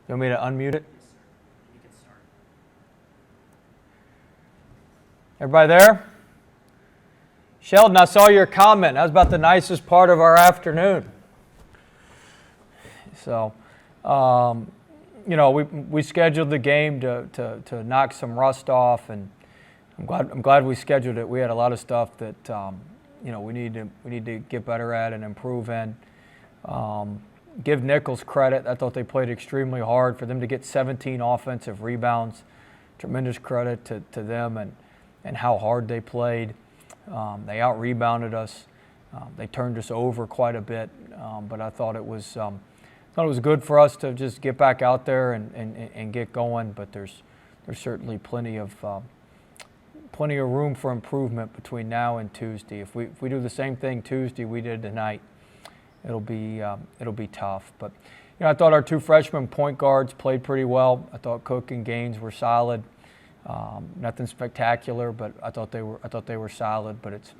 You want me to unmute it? Everybody there? Sheldon, I saw your comment. That was about the nicest part of our afternoon. So, we scheduled the game to knock some rust off, and I'm glad we scheduled it. We had a lot of stuff that we need to get better at and improve in. Give Nichols credit. I thought they played extremely hard. For them to get 17 offensive rebounds, tremendous credit to them and how hard they played. They out-rebounded us. They turned us over quite a bit, but I thought it was good for us to just get back out there and get going. But there's certainly plenty of room for improvement between now and Tuesday. If we do the same thing Tuesday we did tonight, it'll be tough. But I thought our two freshman point guards played pretty well. I thought Cook and Gaines were solid. Nothing spectacular, but I thought they were solid. But it's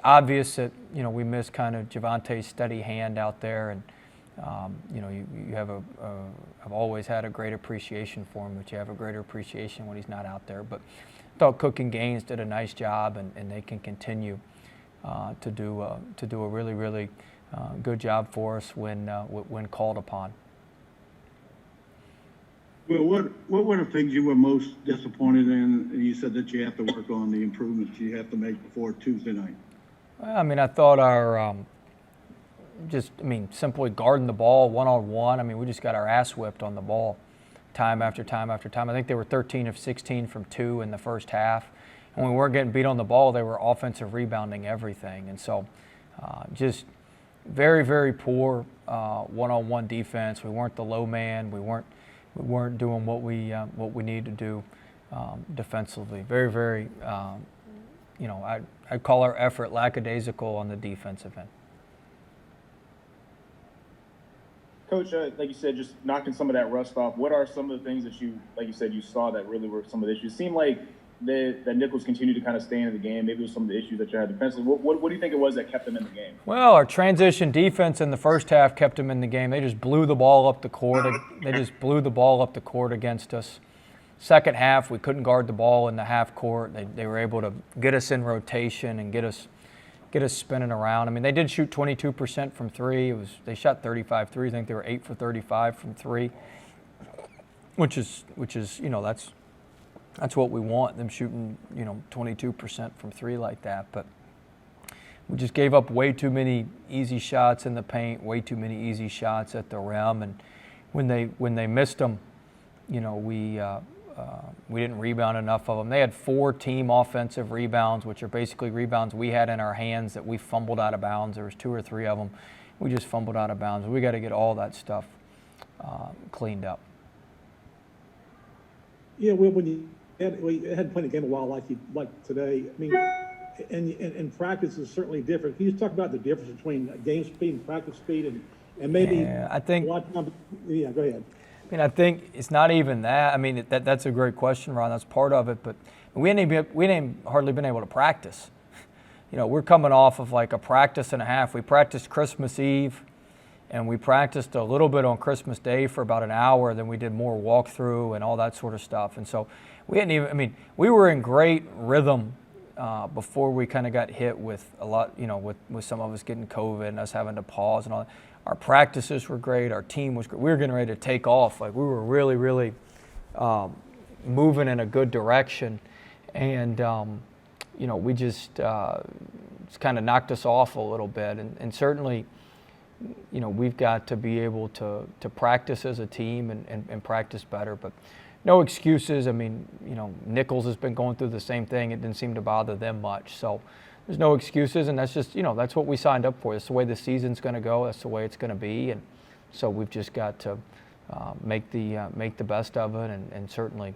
obvious that we missed kind of Javonte's steady hand out there, and you have I've always had a great appreciation for him, but you have a greater appreciation when he's not out there. But I thought Cook and Gaines did a nice job, and they can continue to do a really, really good job for us when called upon. Well, what were the things you were most disappointed in? You said that you have to work on the improvements you have to make before Tuesday night. Well, I thought our simply guarding the ball one-on-one. We just got our ass whipped on the ball time after time after time. I think they were 13 of 16 from 2 in the first half. And when we weren't getting beat on the ball, they were offensive rebounding everything. And so just very, very poor one-on-one defense. We weren't the low man. We weren't doing what we need to do defensively. Very, very, I'd call our effort lackadaisical on the defensive end. Coach, like you said, just knocking some of that rust off. What are some of the things that you saw that really were some of the issues? It seemed like that Nichols continued to kind of stay in the game. Maybe it was some of the issues that you had defensively. What do you think it was that kept them in the game? Well, our transition defense in the first half kept them in the game. They just blew the ball up the court. Against us. Second half, we couldn't guard the ball in the half court. They were able to get us in rotation and get us spinning around. They did shoot 22% from 3. They shot 35 threes. I think they were 8 for 35 from 3, which is that's what we want, them shooting 22% from 3 like that. But we just gave up way too many easy shots in the paint, way too many easy shots at the rim, and when they missed them, we didn't rebound enough of them. They had 4 team offensive rebounds, which are basically rebounds we had in our hands that we fumbled out of bounds. There was 2 or 3 of them we just fumbled out of bounds. We got to get all that stuff cleaned up. Yeah, well, when you hadn't played a game a while like today, and practice is certainly different. Can you talk about the difference between game speed and practice speed, and maybe? Yeah, I think. Yeah, go ahead. I think it's not even that. That's a great question, Ron. That's part of it, but we ain't hardly been able to practice. We're coming off of like a practice and a half. We practiced Christmas Eve, and we practiced a little bit on Christmas Day for about an hour. Then we did more walkthrough and all that sort of stuff. And so we hadn't even. We were in great rhythm before we kind of got hit with a lot. With some of us getting COVID and us having to pause and all that. Our practices were great. Our team was great. We were getting ready to take off. Like we were really, really moving in a good direction, and we just it's kind of knocked us off a little bit. And certainly, we've got to be able to practice as a team and practice better. But no excuses. Nichols has been going through the same thing. It didn't seem to bother them much. So. There's no excuses, and that's just, that's what we signed up for. That's the way the season's going to go. That's the way it's going to be, and so we've just got to make the best of it, and certainly,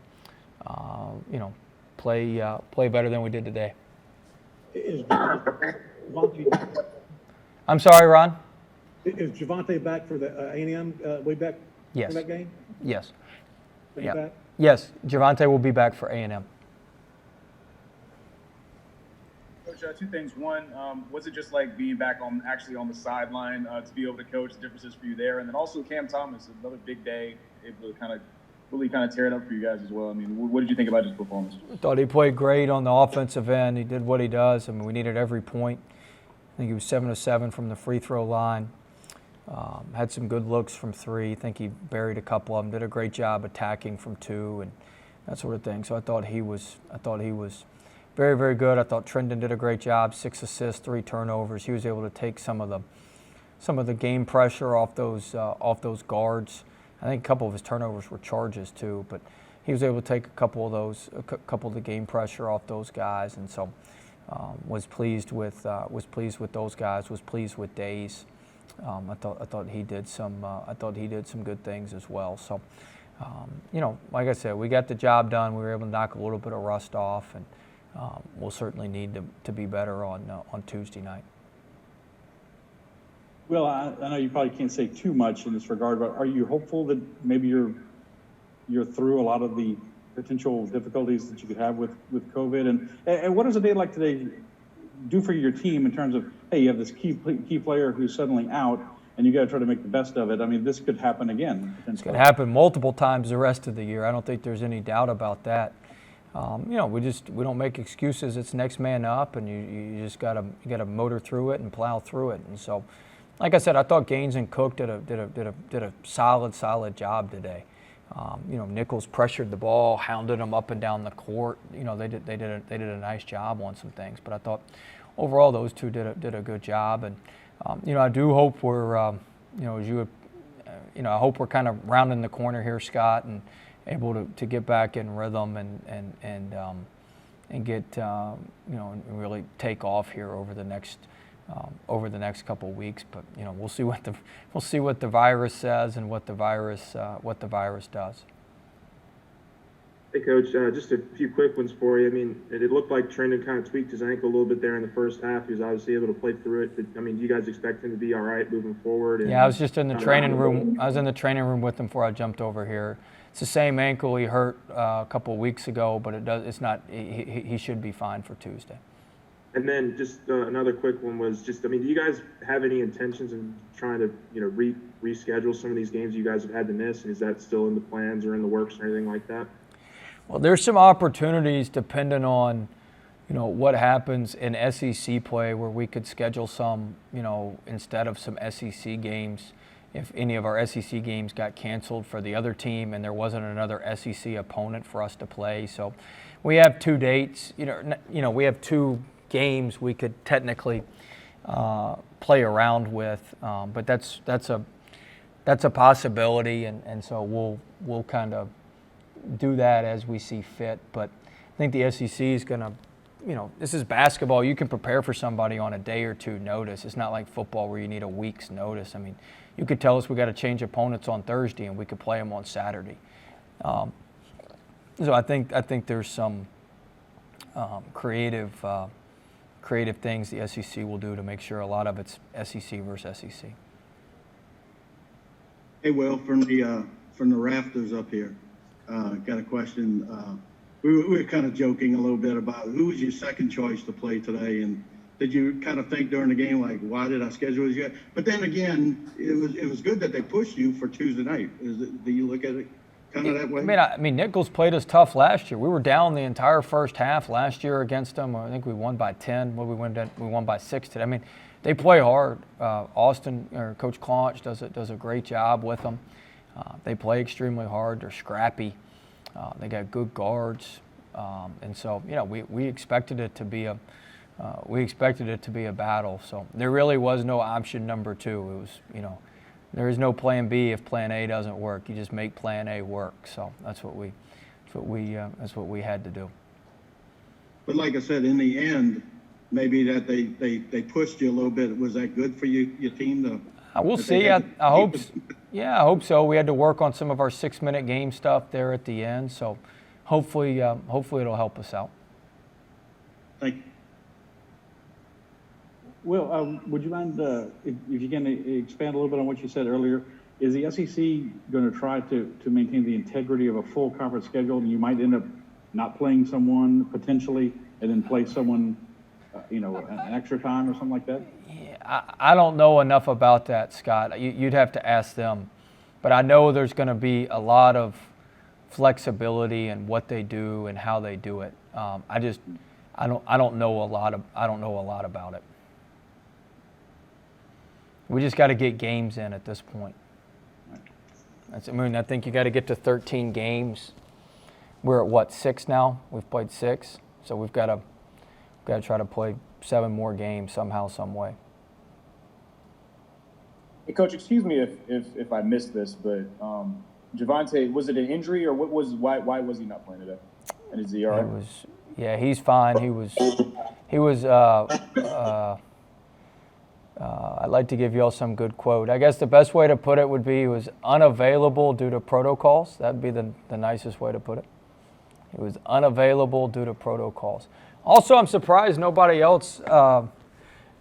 play better than we did today. I'm sorry, Ron? Is Javonte back for the A&M way back yes. for that game? Yes. Yeah. Back? Yes, Javonte will be back for A&M. Coach, two things. One, was it just like being back actually on the sideline to be able to coach, the differences for you there? And then also Cam Thomas, another big day, able to really tear it up for you guys as well. I mean, what did you think about his performance? I thought he played great on the offensive end. He did what he does. I mean, we needed every point. I think he was 7 of 7 from the free throw line. Had some good looks from 3. I think he buried a couple of them. Did a great job attacking from 2 and that sort of thing. So I thought he was very, very good. I thought Trendon did a great job. 6 assists, 3 turnovers. He was able to take some of the game pressure off those guards. I think a couple of his turnovers were charges too, but he was able to take a couple of the game pressure off those guys, and so was pleased with those guys. Was pleased with Days. I thought he did some good things as well. So, like I said, we got the job done. We were able to knock a little bit of rust off, and we'll certainly need to be better on Tuesday night. Well, I know you probably can't say too much in this regard, but are you hopeful that maybe you're through a lot of the potential difficulties that you could have with COVID? And what does a day like today do for your team in terms of, hey, you have this key player who's suddenly out, and you got to try to make the best of it? I mean, this could happen again. It's going to happen multiple times the rest of the year. I don't think there's any doubt about that. We don't make excuses. It's next man up, and you just got to motor through it and plow through it. And so, like I said, I thought Gaines and Cook did a solid job today. Nichols pressured the ball, hounded them up and down the court. They did a nice job on some things. But I thought overall those two did a good job. And I do hope we're I hope we're kind of rounding the corner here, Scott, and able to get back in rhythm and get and really take off here over the next couple of weeks. But we'll see what the virus says and what the virus does. Hey, Coach, just a few quick ones for you. I mean, it looked like Trendon kind of tweaked his ankle a little bit there in the first half. He was obviously able to play through it. I mean, do you guys expect him to be all right moving forward? Yeah, I was just in the training room. I was in the training room with him before I jumped over here. It's the same ankle he hurt a couple of weeks ago, but it's not. He should be fine for Tuesday. And then just another quick one was just, I mean, do you guys have any intentions in trying to, reschedule some of these games you guys have had to miss? Is that still in the plans or in the works or anything like that? Well, there's some opportunities depending on, what happens in SEC play where we could schedule some, instead of some SEC games. If any of our SEC games got canceled for the other team and there wasn't another SEC opponent for us to play. So we have 2 dates, we have 2 games we could technically play around with, but that's a possibility, and so we'll kind of do that as we see fit. But I think the SEC is going to, this is basketball. You can prepare for somebody on a day or 2 notice. It's not like football where you need a week's notice. I mean, you could tell us we got to change opponents on Thursday and we could play them on Saturday. So I think there's some creative things the SEC will do to make sure a lot of it's SEC versus SEC. Hey, Will, from the rafters up here, got a question. We were kind of joking a little bit about who was your second choice to play today, and did you kind of think during the game, like, why did I schedule this yet? But then again, it was good that they pushed you for Tuesday night. Do you look at it kind of that way? I mean, Nichols played us tough last year. We were down the entire first half last year against them. I think we won by 10. We won by 6 today. I mean, they play hard. Coach Claunch does a great job with them. They play extremely hard. They're scrappy. They got good guards, and so we expected it to be a battle. So there really was no option number 2. It was there is no plan B if plan A doesn't work. You just make plan A work. So that's what we had to do. But like I said, in the end, maybe that they pushed you a little bit. Was that good for you, your team? We'll see. I hope. Yeah, I hope so. We had to work on some of our 6-minute game stuff there at the end. So hopefully it'll help us out. Thank you. Will, would you mind if you can expand a little bit on what you said earlier? Is the SEC going to try to maintain the integrity of a full conference schedule, and you might end up not playing someone potentially and then play someone an extra time or something like that? I don't know enough about that, Scott. You'd have to ask them. But I know there's going to be a lot of flexibility in what they do and how they do it. I don't know a lot about it. We just got to get games in at this point. I think you got to get to 13 games. We're at what, 6 now? We've played 6, so we've got to try to play 7 more games somehow, some way. Hey, Coach, excuse me if I missed this, but Javonte, was it an injury or why was he not playing today? And is he all right? He's fine. I'd like to give you all some good quote. I guess the best way to put it would be he was unavailable due to protocols. That'd be the nicest way to put it. He was unavailable due to protocols. Also, I'm surprised nobody else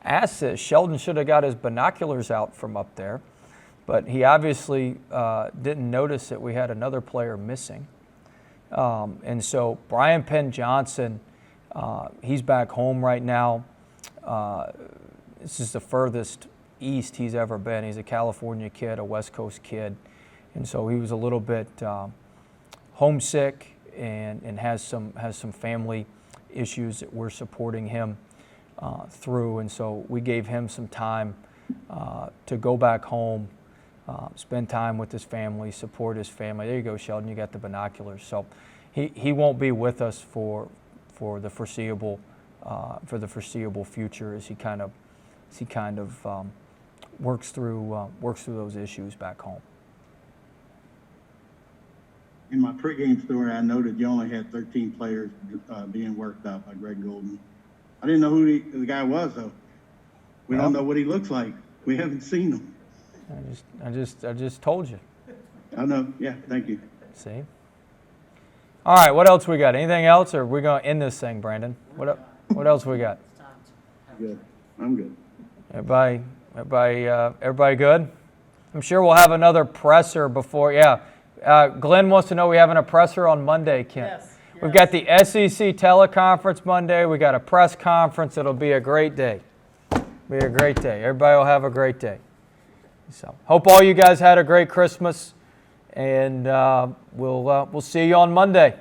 asked this. Sheldon should have got his binoculars out from up there, but he obviously didn't notice that we had another player missing. And so Brian Penn Johnson, he's back home right now. This is the furthest east he's ever been. He's a California kid, a West Coast kid. And so he was a little bit homesick and has some family issues that we're supporting him through. And so we gave him some time to go back home, spend time with his family, support his family. There you go, Sheldon, you got the binoculars. So he won't be with us for the foreseeable future as he kind of works through those issues back home. In my pregame story, I noted you only had 13 players being worked out by Greg Golden. I didn't know who the guy was, though. We don't know what he looks like. We haven't seen him. I just told you. I know. Yeah, thank you. See? All right, what else we got? Anything else, or are we going to end this thing, Brandon? What else we got? Good. I'm good. Everybody good? I'm sure we'll have another presser before. Yeah. Glenn wants to know we having a presser on Monday, Kent. Yes. We've got the SEC teleconference Monday. We got a press conference. It'll be a great day. Be a great day. Everybody will have a great day. So hope all you guys had a great Christmas, and we'll see you on Monday.